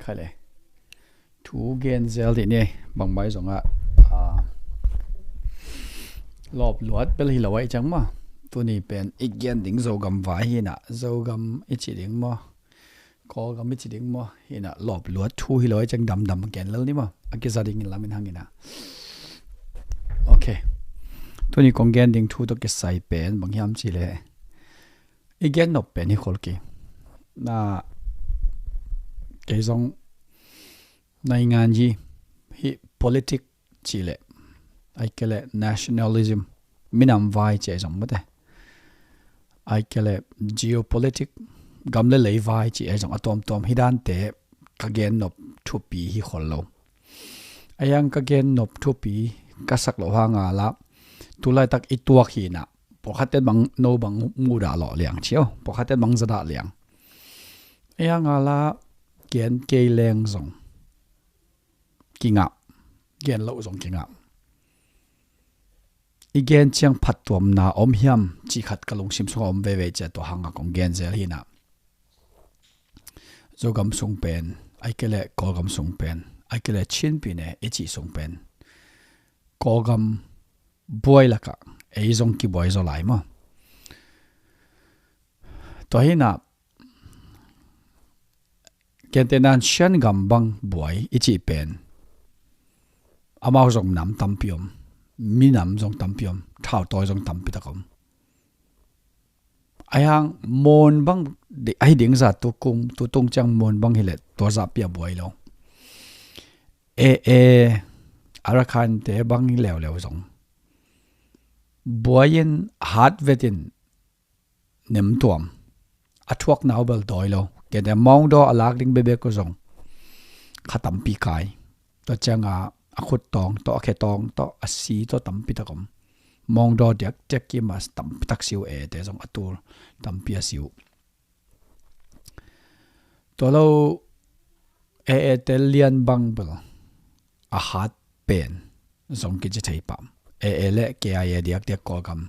khai lệ thugen zel thì nè bằng máy giống lọp luat bel hi lawai chang ma tu ni pen igen ding zo gam vai hi na zo gam ichi ding mo ko gam ichi ding mo hi na lọp luat thu hi lawai chang dam dam gen lel ni ma akiza ding lamin hangina okay tu ni kong gen ding thu to ke sai pen bang hiam chi le igen no pen hi khol ki na cái dòng này ngàn gì hi politics chỉ lệ ai cái lệ nationalism mình làm vai chỉ dòng mất đấy ai cái lệ geopolitical gam lệ lấy vai chỉ ai dòng atom tom hi đan te cái gen nộp thu pi hi khol lo ai ang cái gen nộp thu pi cái sắc lo hang à la tu lai tak ít tuak hi na pawlkhat te bang no bang mu da lo liang chiao pawlkhat te bang zada liang ai ang ala gen cây leng zong kinga gen lo zong kinga igen chiang phat tuam na om hiam chi khat kalung sim song om ve ve che to hanga kong gen zel hi na zo gam sung pen ai kele ko gam sung pen ai kele chin pi ne e chi sung pen ko gam boy la ka e zong ki boy zo lai ma to hi na kentenan shan gam bang boy ichi pen amao zong nam tampiom mi nam zong tampiom thao toy zong tampi takom ayang mon bang de ai ding za tu kum tu tung chang mon bang hilet to za pia boy lo arakhan te bang lew lew zong boyin hat vetin nem tuam athuak naw bel doi lo ke de mong do alak ding bebe ko zong khatam pi kai to changa akhut tong to khe tong to asi to tampi takom mong do dek tek ki mas tam tak siu e te zong atur tampi asiu to lo te lian bang bel a hat pen zong ki je thei pam le ke ai diak dek ko gam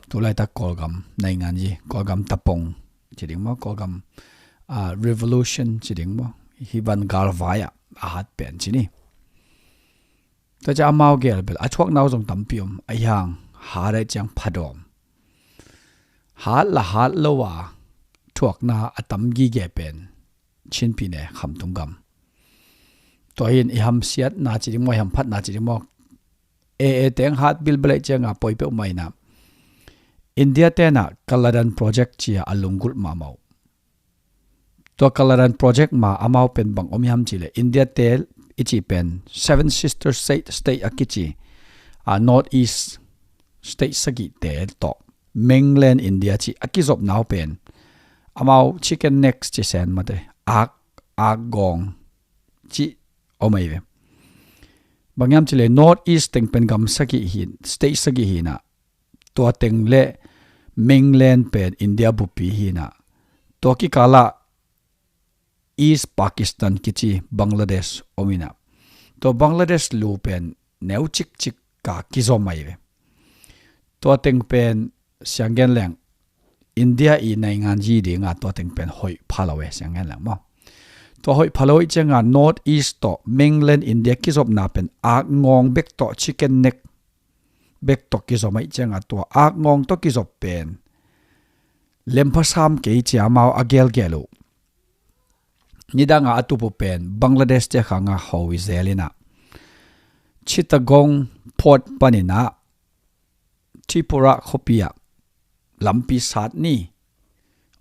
tu lai ta ko gam nai ngan ji ko gam tapong chỉ định mà có gam revolution chỉ định mà hi van gar vaya a hat pen chỉ ni ta cha mau gel bel a chuak nau jong tampiom a yang ha re chang phadom ha la ha lowa chuak na atam gi ge pen chin pi ne kham tung gam to hin i ham siat na chỉ định mo ham phat na chỉ định mo teng hat bil bele changa poi pe mai na India tena Kaladan project chia alungul mamau. To Kaladan project ma amau pen bang omyam chile India tel ichi pen Seven Sisters state akichi North East state sagi tel to mainland India chi akizop now pen amau chicken necks chi sen mate gong chi omai ve bangyam chile North East teng pen gam sagi hin state sagi hina to teng le mainland pen India bupi hina to ki kala East Pakistan kichi Bangladesh omina to Bangladesh lu pen neu chik chik ka kizomai ve to teng pen siangen leng India i nai ngan ji de nga to teng pen hoi phalawe siangen leng mo to hoi phaloi chenga North East to mainland India kizop na pen a ngong bek to chicken neck bek to ki zomai chenga to ak ngong to ki zop pen lempasam ke chi amao agel gelo nidanga atupu pen Bangladesh te khanga howi zelina Chittagong port panina Tripura khopia lampi sat ni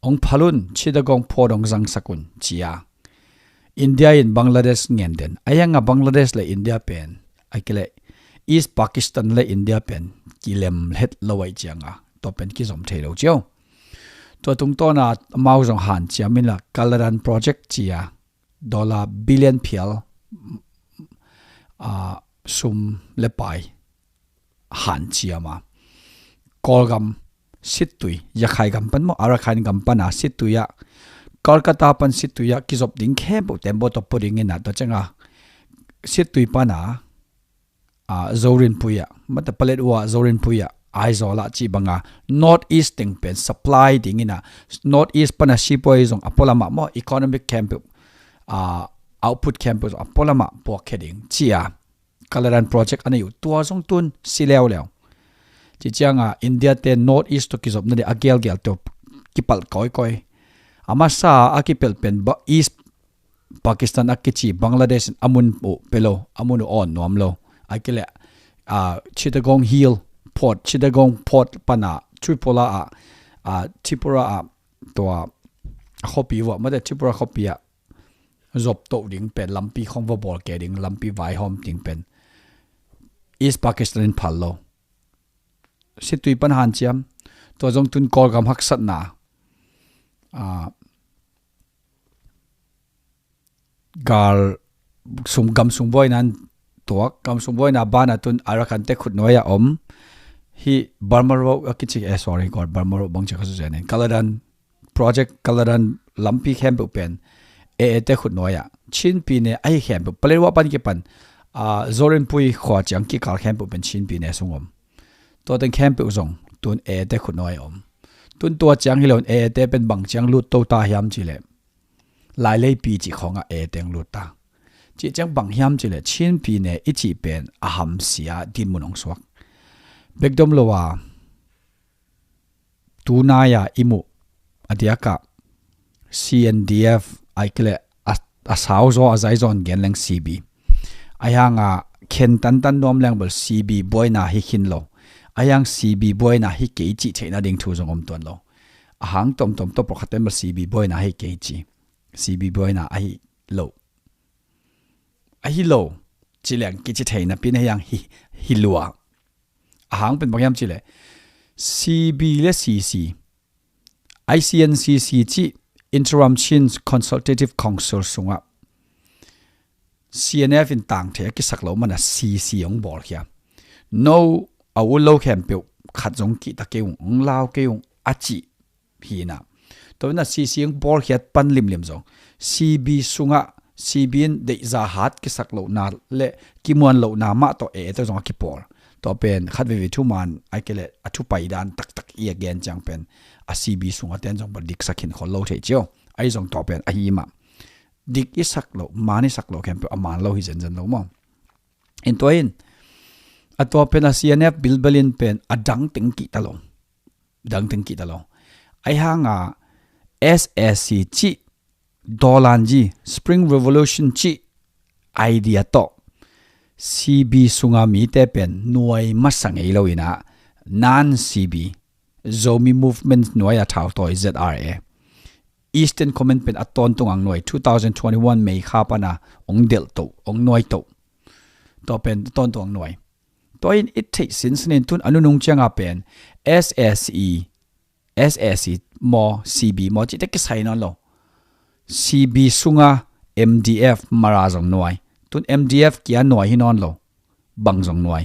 ong phalun Chittagong port ong jang sakun chia India in Bangladesh ngenden ayanga Bangladesh le India pen akile East Pakistan le India pen kilem het lawai chianga to pen ki zom thelo chio to tung to na mau jong han chiamin la Kaladan project chia dollar billion phial sum le pai han chiama kolgam situi yakhai gam pan mo arakhan gam pana situya Kolkata pan situya ki zop ding khe bo tembo to puring ina to changa situi pana zorin puya mata palet wa zorin puya aizola chi banga North East ting pen supply ding ina North East pana sipoi zong apolama mo economic camp output campus apolama pok heading chia kalaran project ane yu tua song tun sileo leo chi chianga India te north east to kizop na de agel gel to kipal koi ama sa akipel pen ba east Pakistan akichi Bangladesh amun o pelo amun on nomlo akile Chittagong Hill port Chittagong port pana Tripura Tripura to copy wa ma de Tripura copy job to ding pen lampi khong va bol ke ding lampi vai hom ding pen East Pakistan in phallo situi pan han chiam to jong tun kol gam hak sat na gal gam sum boy nan to gam sum boy na bana tun arakan te khut noya hi barmaro akichi sorry god barmaro bangche khasu jane kaladan project kaladan lampi khem pen te khut noya chin pi ne ai khem plewa pan ke pan zorin pui khwa chang ki kal khem pen chin pi ne sungom to ten khem pe zong tun te khut noi tun to chang hilon te pen bang chang lut to ta hiam chi le lai lei pi chi khonga teng lut ta chi chang bang hiam chi le chin pi ne ichi pen aham sia din munong swak bekdom lowa tunaya imu adiaka CNDF aikle asauzo azaizon genleng CB ayanga ken tan nom lang bol CB boyna hi khinlo ayang CB boyna hi kechi cheina ding thu jongom ton lo ahang tom to prokhatem bol CB boyna hi kechi CB boyna ahi lo chilang kichi theina pin hayang hi luwa ahang pen bagyam chile CB le CC ICNCC chi interim chin consultative council sunga CNF in tang the ki saklo mana CC ong bol kya no awulo kempe khat jong ki ta ke ong lao ke ong achi hina to na CC ong bol kya pan lim jong CB sunga CBN de za hat ki saklo na le ki mon lo na ma to to jong ki por to pen khat ve thu man aikele athu pai dan tak i again chang pen a CB sunga ten jong ba dik sakhin khol lo thei chio ai jong to pen a hi ma dik i saklo mani saklo kem pe aman lo hi jen lo mo in to in ato pen a CNF bilbalin pen adang ting ki talo ai hanga SSC chi dolan ji spring revolution chi idea to CB sunga mi te pen nuai masang ei lo ina non CB Zomi movement noya thautoi ZRA Eastern Comment pen aton tungang noi 2021 May khapana ong del to ong noi to pen ton tong noi to in it take since nin tun anunung changa pen SSE mo CB mo chi te ki sai non lo CB sunga MDF marazong noi tun MDF kia noi hinon lo bangjong noi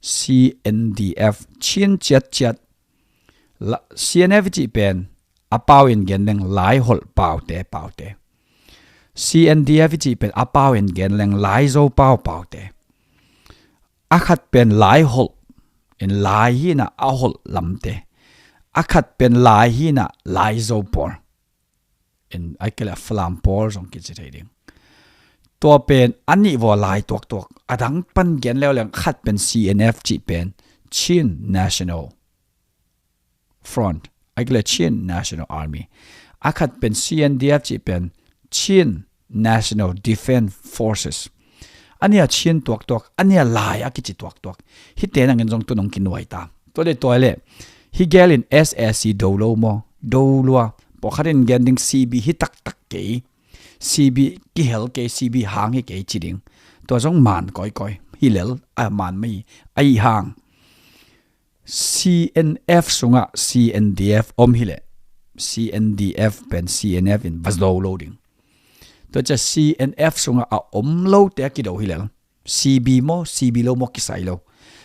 CNDF chin chat CNF chi pen apaw in genleng lai hol paute CNDF chi pen apaw in genleng lai zo paute akhat pen lai hol in lai hi na ahol lamte akhat pen lai hi na lai zo por in aikela flam por jong ki chiding to pen ani vo lai tok adang pan gen leng khat pen CNF chi pen Chin National Front aikela Chin National Army akhat pen CNDF chi pen Chin National Defense Forces ania Chin tok ania lai akichi tok hi te nang jong tunong kinwai ta to le toile hi gelin SSC dolo mo dolwa pokharin gending CB hi tak ke CB ki hel ke CB hang hi ke chiding to jong man koi hilel a man mai ai hang CNF sunga CNDF hile CNDF pen CNF in basdo loading to cha CNF sunga a lo te ki do hilel CB lo mo ki sai lo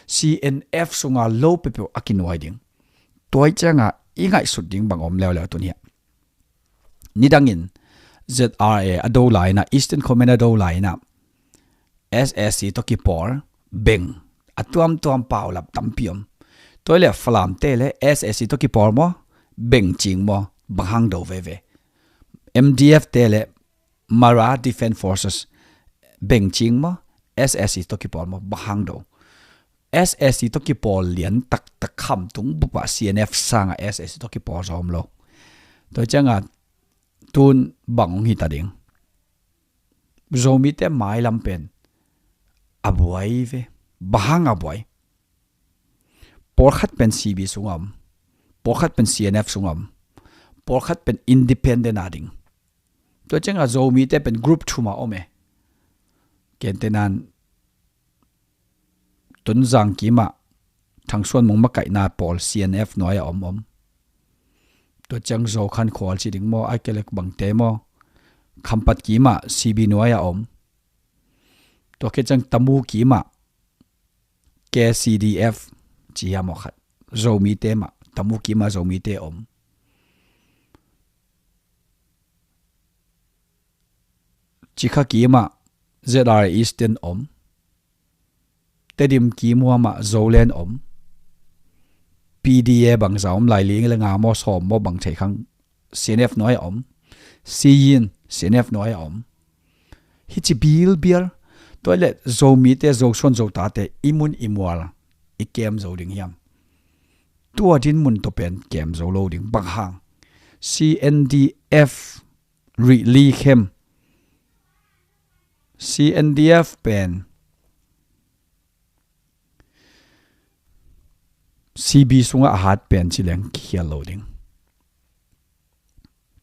CNF sunga lo pe akinwai ding toy changa ingai suding bangom lew to nia nidangin ZRA ado laina Eastern Command ado laina SSC to ki por beng atuam paulap tampiom toile flam tele SSC to ki por mo beng ching mo bahang do veve MDF tele Mara Defense Forces beng ching mo SSC to ki pol mo bahang do SSC to ki pol lian tak tak kham tung bu pa CNF sanga SSC to ki pol zom lo to changa tun bang hi ta ding zomi te mai lam pen abuai ve bahang abuai pawlkhat pen CB sungam pawlkhat pen CNF sungam pawlkhat pen independent ading to changa zomi te pen group thuma ome kentenan tun zang kima thang suan mong makai na pol CNF noya om to chang zo khan khol chi ding mo aikelek bang te mo khampat kima CB noya om to ke chang tamu kima KCDF chi mo khat zomi te ma tamu kima zomi te om chikha kima ZR Eastern om tedim ki muama zolen om PDA bang zaum lai ling le nga mo som mo bang thei khang CNF noi om Sin CNF noi om hi chi bil toilet zomi te zo son zo ta te imun imwal I kem zo ding yam tua din mun to pen kem zo lo ding bang hang CNDF li khem CNDF pen CB sunga ahat pen chileng khial loading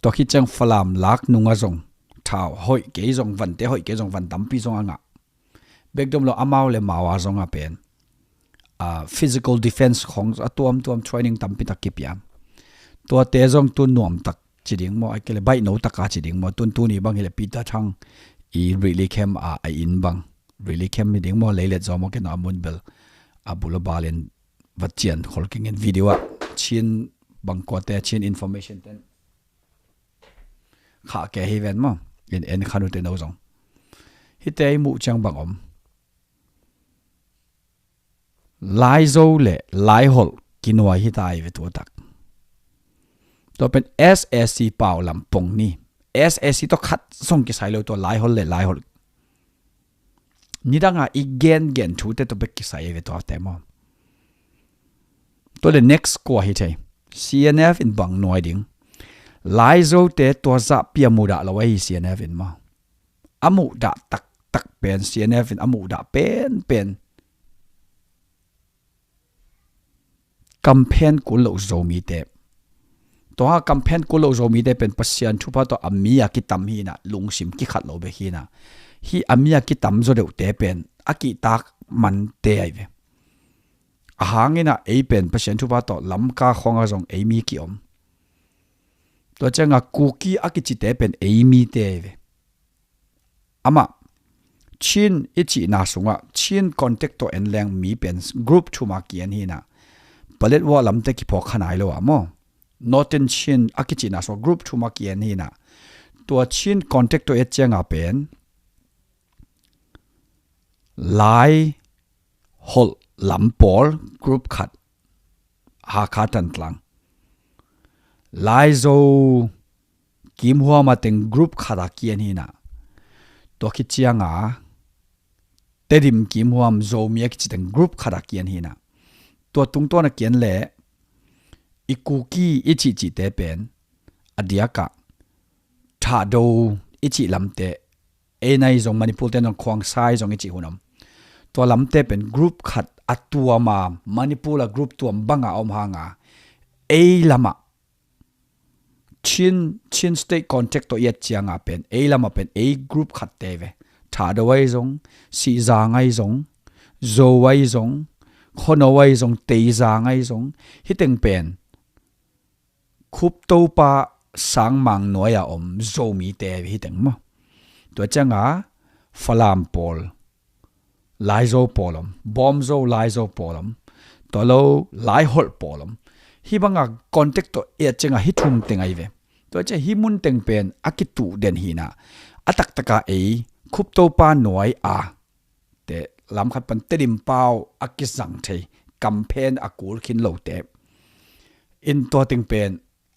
to khi chang falam lak nunga zong thao hoi ke zong van te hoi ke zong van tampi zong anga bekdom lo amau le mawa zong a pen physical defense khong atuam training tampi takipiam to te zong tu nuam tak chiding mo akele bai no taka chiding mo tun tu ni bang hele pita thang I really came in bang really came meeting mo lelet zo mo ke na mun bel abulo balen vatian holking in video chin bang ko te chin information ten kha ke heven mo in khanu te no zong hi te mu chang bang om lai zo le lai hol khenuai hi tai ve to tak to pen SSC paw lam pong ni SSC to khat song ki sai lo to lai hol ni danga gen thu te to be ki sai ve to te mo to the next ko hi thei CNF in bang noi ding lai zo te to za pia mu da lo hi CNF in ma amu da tak pen CNF in amu da pen campaign ko lo zomi te to ha campaign ko lo zomi te pen pasian thupa to amia ki tam hi na lungsim ki khat lo be hi na hi amia ki tam zo de te pen aki tak man te ai ve a hangina e pen pasian thupa to lam ka khonga zong e mi ki om to changa kuki aki chi te pen e mi te ve ama chin ichi na sunga chin contact to en leng mi pen group thuma ki an hi na palet wa lam te ki pho khanai lo amo noten chin akichi na so group thuma ki an hi na to chin contact to et changa pen lai hol lampol group khat ha khatan tlang lai zo kim huwa ma teng group khada ki an hi na to ki chianga tedim kim huam zo mi ki teng group khada ki an hi na to tung to na kian le ikuki ichi te pen adiaka tha do ichi lamte enai zong manipul ten khwang sai zong ichi hunam to lamte pen group khat atua ma manipula group tuam banga om hanga e lama chin state contact to yet chianga pen e lama pen e group khat teve tha do wai zong si za ngai zong zo wai zong khonawai zong tei za ngai zong hiteng pen khup to pa sang mang noya om zomi te hiteng mo to changa falam pol lai zo polom bom zo lai zo polom to lo lai hol polom hi banga contact to e chenga hi thum tengai ve to che hi mun teng pen akitu den hina atak taka e khup to pa noi a te lam khat pan tedim pau akisang thei campaign akul khin lo te in to ting pen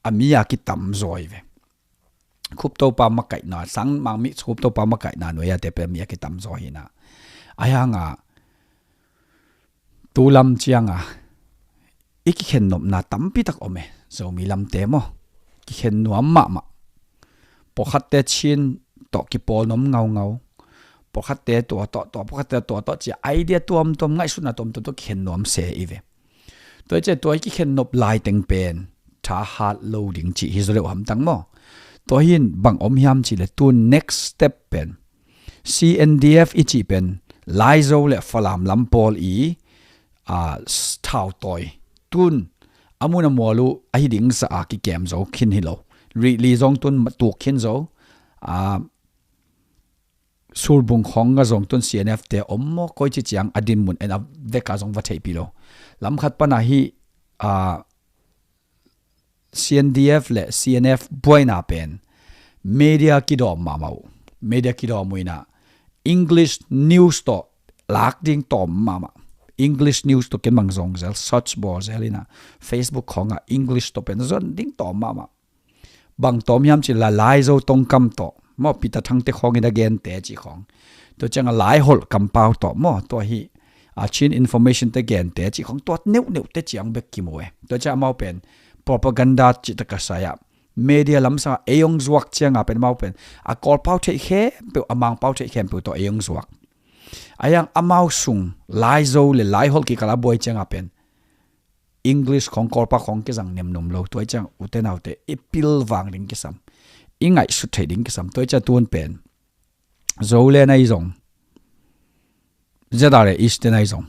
amia ki tam zoi ve khup to pa makai na sang mang mi khup to pa makai na noya te pe mi ki tam zo hi na aya nga tulam chianga iki khen nom na tampi tak ome zo mi lam te mo ki khen nuam ma pawlkhat te chin to ki pol nom ngau pawlkhat te to pawlkhat te to chi idea tuam ngai suna to khen nom se ive to che to ki khen nop lai teng pen tha hat loading chi hi zo le ham tang mo to hin bang om hiam chi le tu next step pen CNDF ichi pen lai zo le falam lampol i thau toy tun amuna molu a hi ding sa ki kem zo khin hi lo li zong tun tu khin zo surbung khong nga zong tun CNF te ommo koi chi chiang adin mun en veka zong va thei pilo lam khat pana hi CNDF le CNF boina pen media kidom mamau media kidom muina English news to lak ding tom mama English news to ken mangzong zel search bar zelina Facebook khonga English to pen zon ding tom mama bang tom yam chi la lai zo tong kam to mo pita thang te khong in again te chi khong to changa lai hol kam pau to mo to hi chin information te gen te chi khong tot neu te chiang bek ki moe to cha mau pen propaganda chi ta ka saya media lam sa eyong zuak chiang a pen mau pen a kol pau the khe pe amang pau the khem pe to eyong zuak ayang amau sung lai zo le lai hol ki kala boy chiang a pen English khong kol pa khong ke jang nem nom lo to chang uten autte ipil wang ring ke sam ingai su thei ding ke sam to cha tuan pen zo le nai zong zadare east nai zong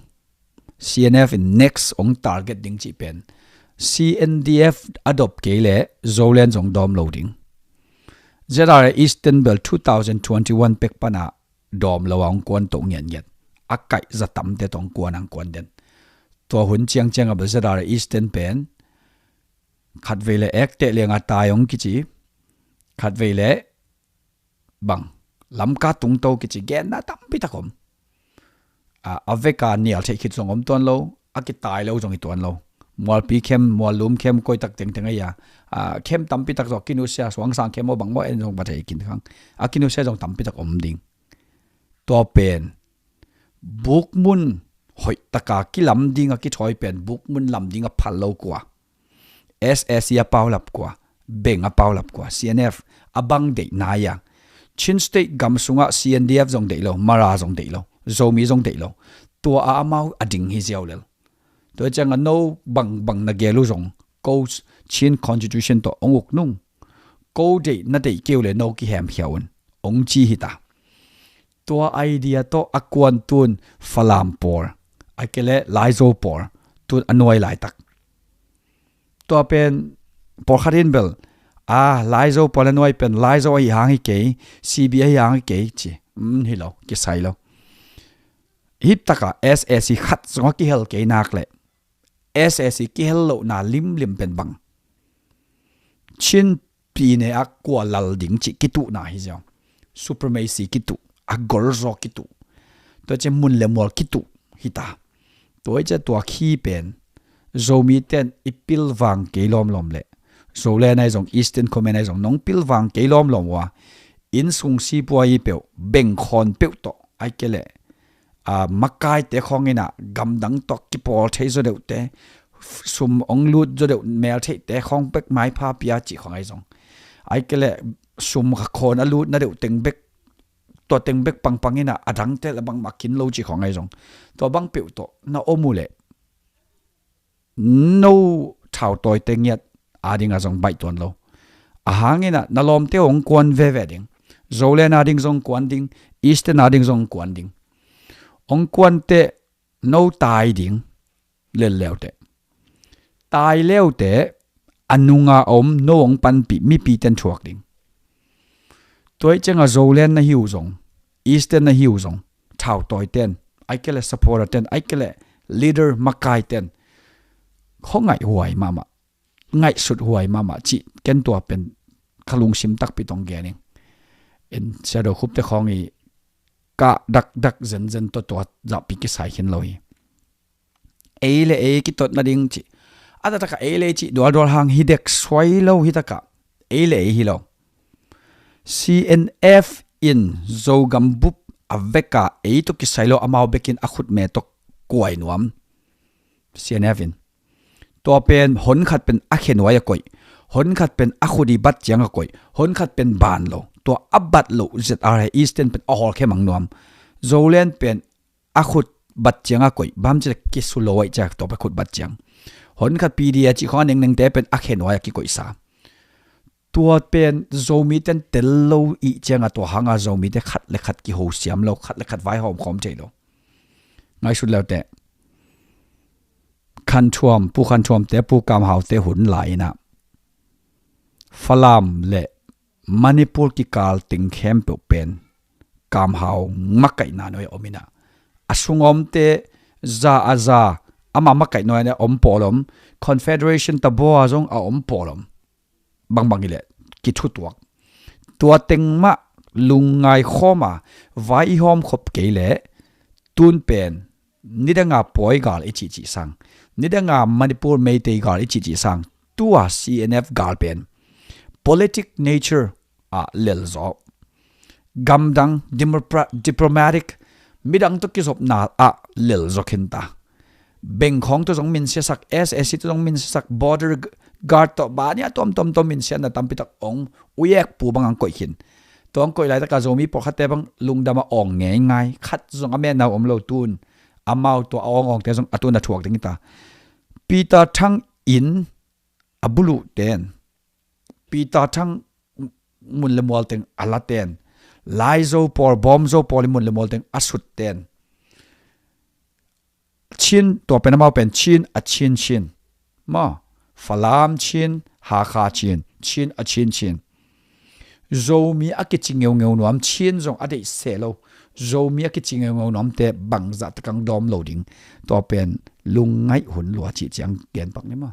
CNF in next on target ding chi pen CNDF adopt ke le zo len zong dom loading zadare eastern bel 2021 pek pana dom lawang kon to ngen yet akai zatam te tong kwan ang kwan den to hun chiang chiang ab zadare eastern pen khat vele ek te lenga tayong ki chi khat vele bang lam ka tung to ki chi gen na tam pi takom aveka nial thei khit zong om ton lo akitai lo zong i ton lo mol pi khem mol lum khem koi tak teng teng ya khem tam pi tak zo kinu sia suang sang khem mo bang mo en zong ba thei kin khang akinu sia zong tam pi tak om ding to pen book mun hoi taka ki lam ding a ki thoi pen book mun lam ding a phal lo kwa SS ya paulap kwa beng a paulap kwa CNF abang de na ya chin state gam sunga CNDF zong de lo mara zong de lo Zomi zong de lo to a amau ading hi ziaw lel to chang a no bang na gelu zong ko chin constitution to onguk nung ko de na de keu le no ki hem hiawn ong chi hita to idea to akwan tun falam por akele laizo por tun anoi lai tak to pen por kharin bel laizo por anoi pen laizo ai hang hi ke CBI hang ke chi hi lo ki sai lo hip taka SSC khat zong ki hel ke nak le SSC ki hel lo na lim pen bang chin pi ne akwa lal ding chi kitu na hi jaw supremacy kitu agor zo kitu to che mun le mol kitu hita to che to khi pen zomi ten ipil wang ke lom le zo le nai zong eastern comment nai zong nong pil wang ke lom wa in sung si poi pe beng khon pe to ai ke le makai te khongina gamdang tok ki pol thei zo deu te sum ong lut zo deu mel thei te khong pek mai pha pia chi khong ai zong ai kele sum kha khon alut na deu teng bek to teng bek pangina adang te labang makin lo chi khong ai zong to bang pe to na omule no thau toy teng yat ading a zong bai ton lo a hangina na lom te ong kwan ve ding zolen ading zong kwan ding eastern ading zong kwan ding ong kwan te no tai ding le leo te tai leo te anunga om no ong pan pi mi pi ten thuak ding toy chenga zolen na hiu zong eastern na hiu zong thau toy ten ai kele support ten ai kele leader makai ten khongai huai mama ngai sut huai mama chi ken to pen khalung sim tak pi tong ge ning en shadow khup te khongi ka dak zen to za pi ki sai hin loi ele e ki tot na ding chi ada ta ka ele chi dol hang hidek swai lo hitaka ele hi lo CNF in zogam bup aveka eito kisailo amao bekin akhut me to kuai nuam CNF in to pen hon khat pen a khenuai koi hon khat pen akhudi bat chang koi hon khat pen ban lo to abat lo zr eastern pen ahol khe mang nuam zolen pen akhut bat chang koi bam che kisuloi chak to pa khut bat chang hon khat pd chi kho neng neng te pen a khenuai ki koi saตัวเป็นzomi ten tello i chenga to hanga zomi te khat le khat ki ho siam lo khat le khat vai hom khom chei lo ngai sut lo te khan thuam pu khan thuam te pu kam hau te hun lai na falam le manipur ki kal ting khem pe pen kam hau makai na noi omina asungom te za aza ama makai noi na om polom confederation tabo azong a om polom bang ile ki thu tuak tua tengma lungai khoma vai hom khop keile tun pen nidanga poi gal ichi chi sang nidanga manipur meitei gal ichi chi sang tua cnf gal pen politic nature a lelzo gamdang diplomatic midang to kisop na a lelzo khinta bengkhong to jong min se sak ssc to jong min se sak border guard to bania tom min sian na tampitak ong uyek pu bangang koi hin tong koi lai ta ka zomi por khate bang lungdama ong ngai khat zong ame na om lo tun amau to ong te jong atuna thuak ding ta pita thang in abulu ten pita thang mun le mol teng ala ten laizo por bomzo por mun le mol teng asut ten chin to penamau pen chin a chin ma falam chin ha kha chin a chin zomi akichingeu ngeu nuam chin jong ade selo zomi akichingeu ngeu nuam te bangza takang dom loading to pen lungai hun lua chi chang gen pak ni ma